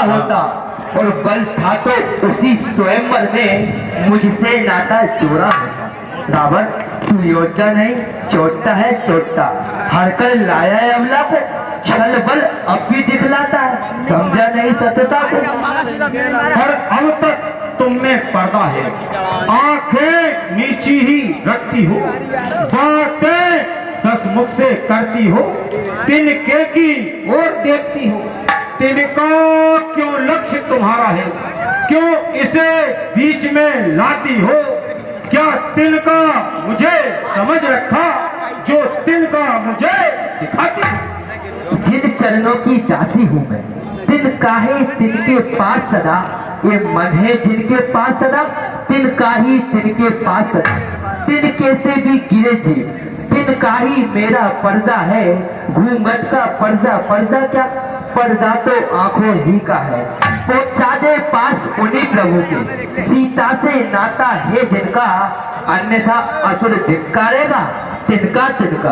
होता और बल था तो उसी स्वयंवर में मुझसे नाता जोड़ा होता। रावण तू योद्धा नहीं चोटता है चोटता, हरकर लाया है अमला को, छल बल अब भी दिखलाता है, समझा नहीं सत्यता को। और अब तक तुम में पर्दा है, आंखें नीची ही रखती हो, बातें 10 मुख से करती हो, तिनके की ओर देखती हो। तिनका क्यों लक्ष्य तुम्हारा है, क्यों इसे बीच में लाती हो? क्या तिनका मुझे समझ रखा जो तिनका मुझे दिखाती हो? जिन चरणों की दासी हूँ मैं, तिनका ही तिनके पास सदा, ये मन है जिनके पास सदा, तिनका ही तिनके पास सदा। तिनके से भी गिरे जीव, तिनका ही मेरा पर्दा है, घूंघट का पर्दा, पर्दा क्या, पर्दा तो आंखों ही का है। पहुंचा दे पास उन्हीं प्रभु के, सीता से नाता है जिनका, अन्यथा असुर धिक्कारेगा तिनका तिनका।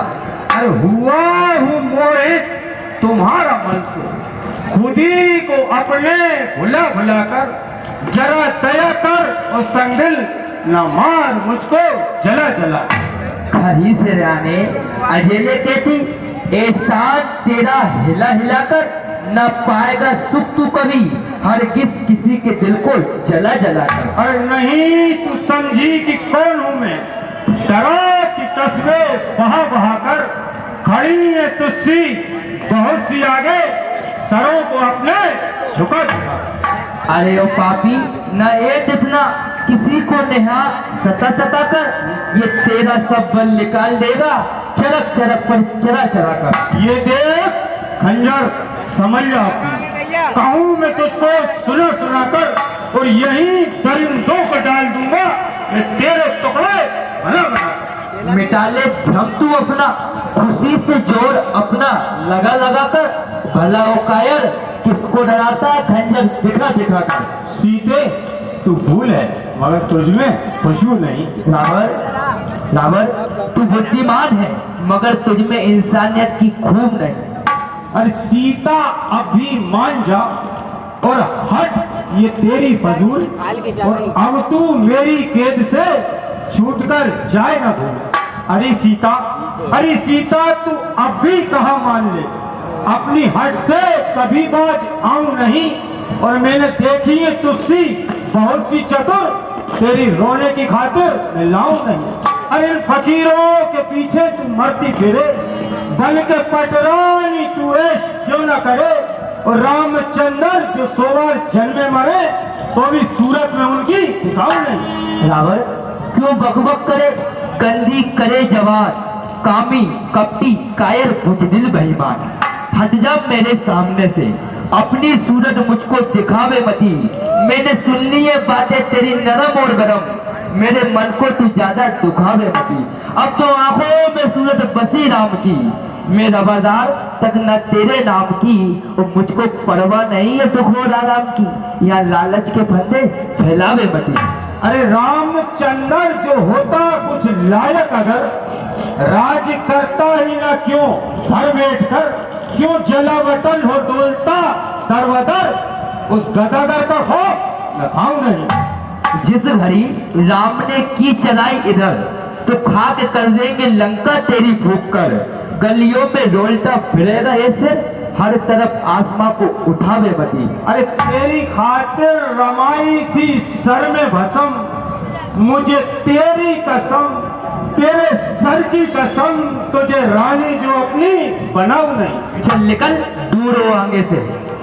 अरे हुआ हूँ मोहित तुम्हारा मन से, खुदी को अपने भुला भुला कर, जरा दया कर और संदिल न मार मुझको जला जला। खरी से राने अजेले कहती, एहसान तेरा हिला हिला कर, न पाएगा सुख तू कभी, हर किसी के दिल को जला जला कर। अरे नहीं तू समझी कि कौन हूँ मैं, डरा की तस्वीर बहा बहा कर, खड़ी है तुस्सी बहुत सी आगे, सरों को अपने झुका झुका। अरे ओ पापी न ए दिखना किसी को नेहा सता सता कर, ये तेरा सब बल निकाल देगा, चरक चरक पर चरा चरा कर। ये देख खंजर समझ ला, कहूँ मैं तुझको सुना सुना कर, और यही दरिंदों को डाल दूंगा मैं तेरे टुकड़े बना बना। मिटा ले भ्रम तू अपना, खुशी से जोर अपना लगा लगा कर, भला ओ कायर किसको डराता है खंजर दिखा दिखा कर। सीते तू भूल है मगर तुझमें खुशबू नहीं। रावण तू बुद्धिमान है मगर तुझमें इंसानियत की खूब नहीं। अरे सीता अब भी मान जा और हट, ये तेरी फजूल, और अब तू मेरी कैद से छूटकर जाए ना भूल। अरे सीता तू अब भी कहा मान ले, अपनी हट से कभी बाज आऊं नहीं, और मैंने देखी है तुझसी बहुत सी चतुर, तेरी रोने की खातिर मैं लाऊं नहीं। अरे इन फकीरों के पीछे तू मरती फिरे, बन के पटरानी तू ऐश क्यों ना करे, और रामचंद्र जो 100 बार जन्मे मरे तो भी सूरत में उनकी दिखाओ नहीं। रावण क्यों बकबक करे, कंधी करे जवान, कामी कपटी कायर बुजदिल बेईमान। हट जा मेरे सामने से, अपनी सूरत मुझको दिखावे मती, मैंने सुन ली ये बातें तेरी नरम और गरम, मेरे मन को तू ज्यादा दुखावे मती। अब तो आंखों में सूरत बसी राम की, मैं रवादार तक न तेरे नाम की, और मुझको परवाह नहीं है दुख और आराम की, यहाँ लालच के फंदे फैलावे मती। अरे रामचंद्र जो होता कुछ लायक अगर, राज करता ही ना क्यों घर बैठ कर, क्यों जलावतन हो डोलता दरबदर, उस गदागर का खौफ न खाऊं नहीं। जिस घड़ी राम ने की चलाई इधर, तो खाक कर देंगे लंका तेरी फूक कर, गलियों में डोलता फिरेगा ये सिर, हर तरफ आसमां को उठावे मती। अरे तेरी खातिर रमाई थी सर में भस्म, मुझे तेरी कसम, तेरे सर की कसम, तुझे रानी जो अपनी बनाऊं नहीं। चल निकल दूर हो आगे से,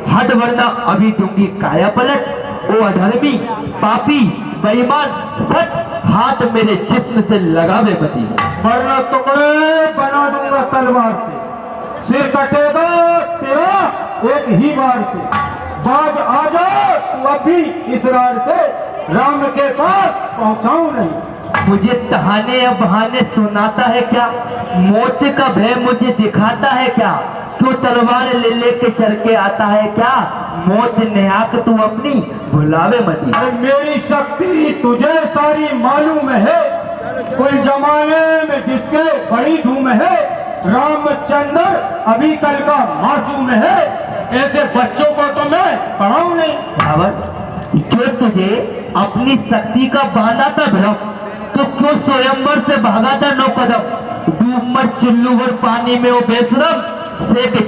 हट वरना अभी दूंगी काया पलट, ओ अधर्मी पापी बेईमान सट, हाथ मेरे जिस्म से लगावे मती। वरना टुकड़े बना दूंगा तलवार से, सिर कटेगा तेरा एक ही बार से। बाज आ जा तू अभी इस रार से, राम के पास पहुंचाऊं नहीं। मुझे तहाने या बहाने सुनाता है क्या, मौत का भय मुझे दिखाता है क्या, क्यों तलवार ले लेके चल के आता है क्या, मौत नेहाक तू अपनी भुलावे मती। अरे मेरी शक्ति तुझे सारी मालूम है, कोई जमाने में जिसके बड़ी धूम है, रामचंद्र अभी कल का मासूम है, ऐसे बच्चों को तो मैं पढ़ाऊं नहीं। रावण, जो तुझे अपनी शक्ति का बांधा था भ्रम, तो क्यों स्वयंवर से भागा था 9 कदम? डूब मर चुल्लू भर पानी में वो बेशरम, से के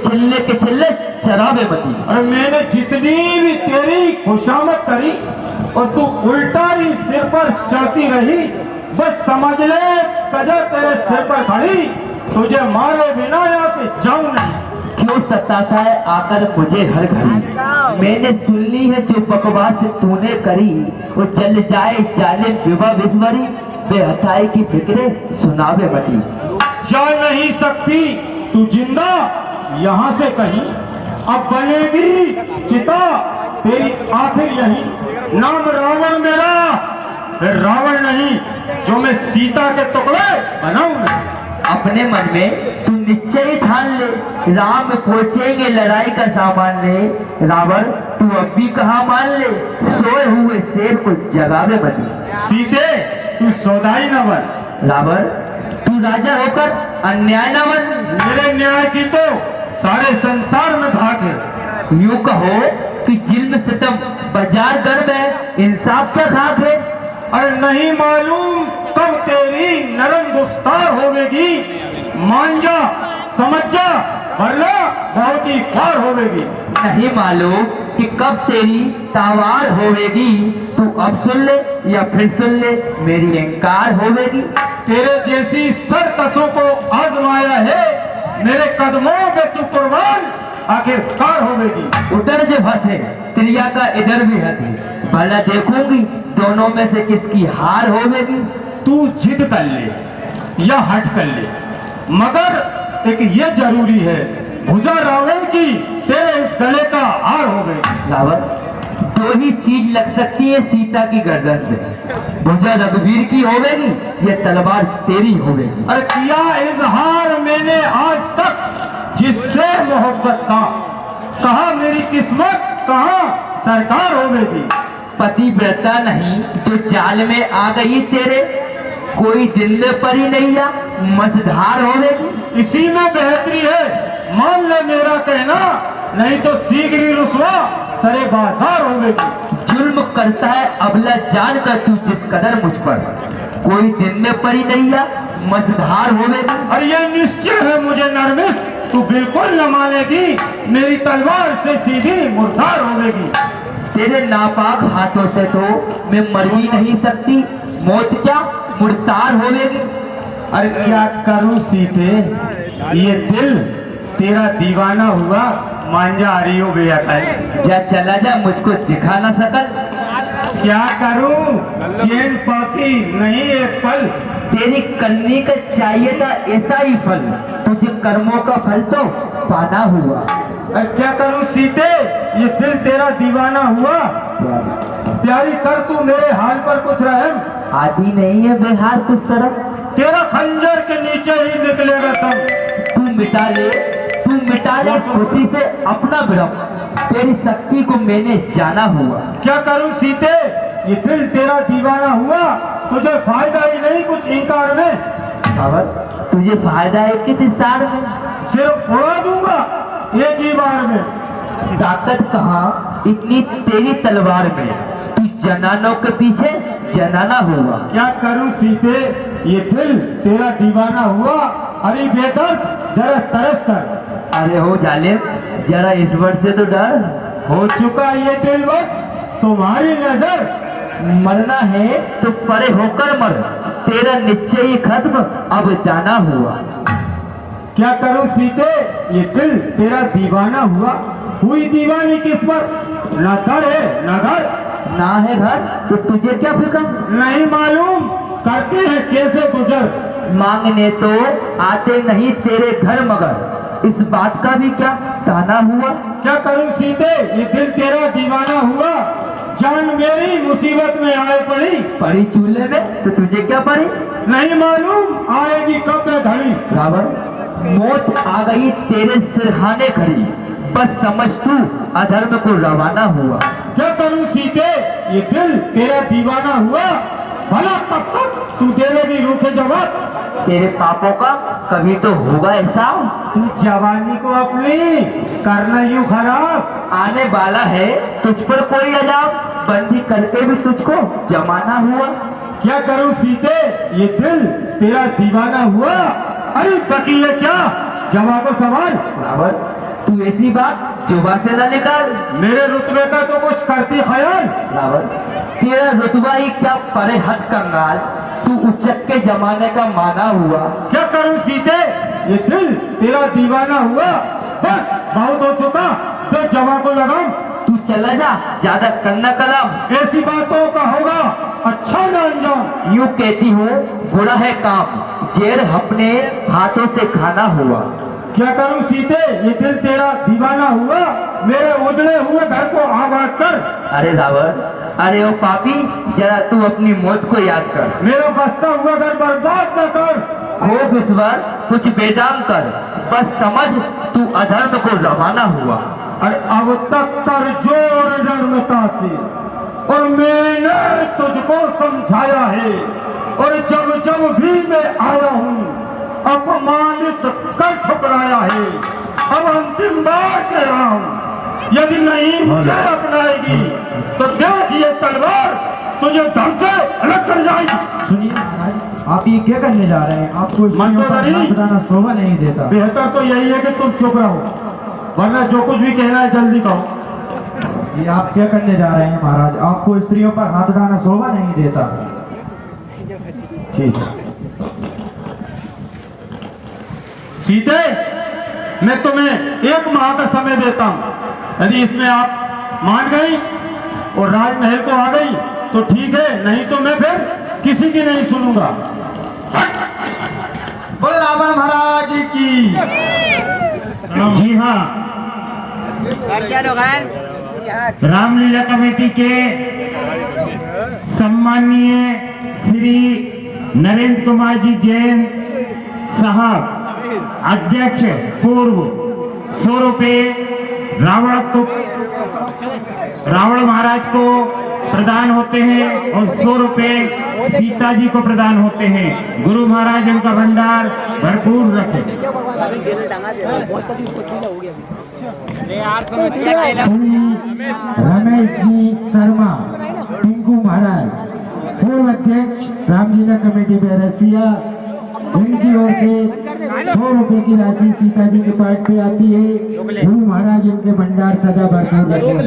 चिल्ले चरावे मती। और मैंने जितनी भी तेरी खुशामद करी और तू उल्टा ही सिर पर चढ़ती रही, बस समझ ले कजर तेरे सिर पर खड़ी, तुझे मारे बिना यहाँ से जाऊं नहीं। क्यों सताता है आकर मुझे हर घड़ी? मैंने सुन ली है जो बकवास तूने करी, वो जल जाए जालिम विवाह विस्मरी, बेहताई की फिक्रे सुनावे मती। जा नहीं सकती तू जिंदा यहाँ से कहीं, अब बनेगी चिता तेरी आखिर यही। नाम रावण मेरा, रावण नहीं जो मैं सीता के टुकड़े बनाऊंगा। अपने मन में तू निश्चय ठान ले, राम पहुंचेंगे लड़ाई का सामान ले। रावण, तू अब भी कहा मान ले, सोए हुए शेर को जगावे मती। सीते तू सौदाई न बन। रावण, तू राजा होकर अन्याय न बन। मेरे न्याय की तो सारे संसार में धाक है। यूं कहो कि जिल्म सितम बाजार गर्म है, इंसाफ क्या खाक है? और नहीं मालूम कब तेरी नरम गुफ्तार होवेगी, मान जा समझ जा वरना बहुत ही पार होवेगी। नहीं मालूम कि कब तेरी तावार होवेगी, तू अब सुन ले या फिर सुन ले, मेरी इंकार होवेगी। तेरे जैसी सरकसों को आजमाया है, मेरे कदमों पे तू कुर्बान आखिरकार होवेगी। उधर जो हथ है त्रिया का इधर भी हथ है, भला देखूंगी दोनों में से किसकी हार होवेगी। तू जिद कर ले या हट कर ले, मगर एक ये जरूरी है, भुजा रावण की तेरे इस गले का हार होवेगी। रावण, दो ही चीज लग सकती है सीता की गर्दन से, भुजा रघुवीर की होवेगी या तलवार तेरी होवेगी। अरे किया इजहार मैंने आज तक जिससे मोहब्बत का, कहा मेरी किस्मत कहा सरकार होवेगी। पतिव्रता नहीं जो जाल में आ गई तेरे, कोई दिन में परी नहीं या मझधार होवेगी। इसी में बेहतरी है, मान ले मेरा कहना, नहीं तो शीघ्र ही रुसवा सरे बाजार होवेगी। जुल्म करता है अबला जान कर तू जिस कदर मुझ पर, कोई दिन में परी नहीं या मझधार होवेगी। और ये निश्चय है मुझे नरमिस, तू बिल्कुल न मानेगी, मेरी तलवार से सीधी मुर्दार होवेगी। तेरे नापाक हाथों से तो मैं मर भी नहीं सकती, मौत क्या मुर्दार होवेगी। अरे क्या करूं सीते, ये दिल तेरा दीवाना हुआ, मांझा आ रही हो भैया। जा चला जा, मुझको दिखा ना सकल। क्या करूं, चैन पड़ती नहीं एक पल। तेरी कलनी का चाहिए था ऐसा ही फल, तुझे कर्मों का फल तो पाना हुआ। अरे क्या करूं सीते, ये दिल तेरा दीवाना हुआ, प्यारी कर तू मेरे हाल पर कुछ रहम। आदि नहीं है बेहार कुछ शर्म, तेरा खंजर के नीचे ही निकलेगा तब। तू मिटा ले खुशी से अपना भ्रम, तेरी शक्ति को मैंने जाना हुआ। क्या करूं सीते, ये दिल तेरा दीवाना हुआ, तुझे फायदा ही नहीं कुछ इंकार में। और तुझे फायदा है किस सार में? सिर्फ उड़ा दूंगा एक ही बार में। ताकत कहाँ इतनी तेरी तलवार में, तू जनानों के पीछे जनाना हुआ। क्या करूं सीते, ये दिल तेरा दीवाना हुआ, अरे बेदर्द जरा तरस कर। अरे हो जालिम, जरा ईश्वर से तो डर। हो चुका ये दिल बस तुम्हारी नजर, मरना है तो परे होकर मर, तेरा निश्चय ही खत्म अब दाना हुआ। क्या करूं सीते, ये दिल तेरा दीवाना हुआ, हुई दीवानी किस पर, न घर है न घर। ना है घर तो तुझे क्या फिक्र, नहीं मालूम करते हैं कैसे गुजर। मांगने तो आते नहीं तेरे घर मगर, इस बात का भी क्या ताना हुआ। क्या करूं सीते, ये दिल तेरा दीवाना हुआ, जान मेरी मुसीबत में आए पड़ी चूल्हे में तो तुझे क्या पड़ी। नहीं मालूम आएगी कब है घड़ी। रावण, मौत आ गई तेरे सिरहाने खड़ी, बस समझ तू अधर्म को रवाना हुआ। क्या करूं सीते, ये दिल तेरा दीवाना हुआ, भला कब तक तू दे लेगी रूखे जवाब? तेरे पापों का कभी तो होगा हिसाब। तू जवानी को अपनी करना यूं खराब। आने वाला है तुझ पर कोई अजाब, बंदी करके भी तुझको जमाना हुआ। क्या करूं सीते, ये दिल तेरा दीवाना हुआ। अरे बकी ये क्या, जवाब को सवाल। रावण तू ऐसी बात जुबा से न निकाल। मेरे रुतबे का तो कुछ करती ख्याल। रावण तेरा रुतबा ही क्या परे हद कंगाल, तू उच्चक के जमाने का माना हुआ। क्या करूं सीते, ये दिल तेरा दीवाना हुआ। बस बहुत हो चुका, तो जवाब को लगाऊं। तू चला जा, ज्यादा करना कलम। ऐसी बातों का होगा अच्छा न अंजाम। यूं कहती हूँ बुरा है काम, जेर अपने हाथों से खाना हुआ। क्या करूं सीते, ये दिल तेरा दीवाना हुआ। मेरे उजड़े हुए घर को आबाद कर। अरे रावण, अरे ओ पापी, जरा तू अपनी मौत को याद कर। मेरा बसता हुआ घर बर्बाद न कर। खूब ईश्वर कुछ बेदाम कर, बस समझ तू अधर्म को रवाना हुआ। अरे अब तक कर जोर नर्मता से, और मैंने तुझको समझाया है। और जब जब भी मैं आया हूँ अपमानित कर ठुकराया है। अब अंतिम बार कह रहा हूँ, यदि नहीं मुझे अपनाएगी तो देख ये तलवार तुझे धड़ से अलग कर जाएगी। सुनिए महाराज, आप ये क्या करने जा रहे हैं? आपको स्त्रियों पर मंदोदरी, हाथ उठाना शोभा नहीं देता। बेहतर तो यही है कि तुम चुप रहो, वरना जो कुछ भी कहना है जल्दी कहो। ये आप क्या करने जा रहे हैं महाराज? आपको स्त्रियों पर हाथ उठाना शोभा नहीं देता। ठीक है सीते, मैं तुम्हें 1 माह का समय देता हूं। यदि इसमें आप मान गई और राजमहल को आ गई तो ठीक है, नहीं तो मैं फिर किसी की नहीं सुनूंगा। बोले रावण महाराज की। जी हाँ, रामलीला कमेटी के सम्मानीय श्री नरेंद्र कुमार जी जैन साहब अध्यक्ष पूर्व 100 रुपए रावण महाराज को प्रदान होते हैं और 100 रुपए सीता जी को प्रदान होते हैं। गुरु महाराज इनका भंडार भरपूर रखे। श्री रमेश जी शर्मा टिंकू महाराज, पूर्व अध्यक्ष रामलीला कमेटी बैरसिया, इनकी ओर से 100 रुपए की राशि सीता जी के पाठ पे आती है। गुरु महाराज इनके भंडार सदा भरपूर रखें।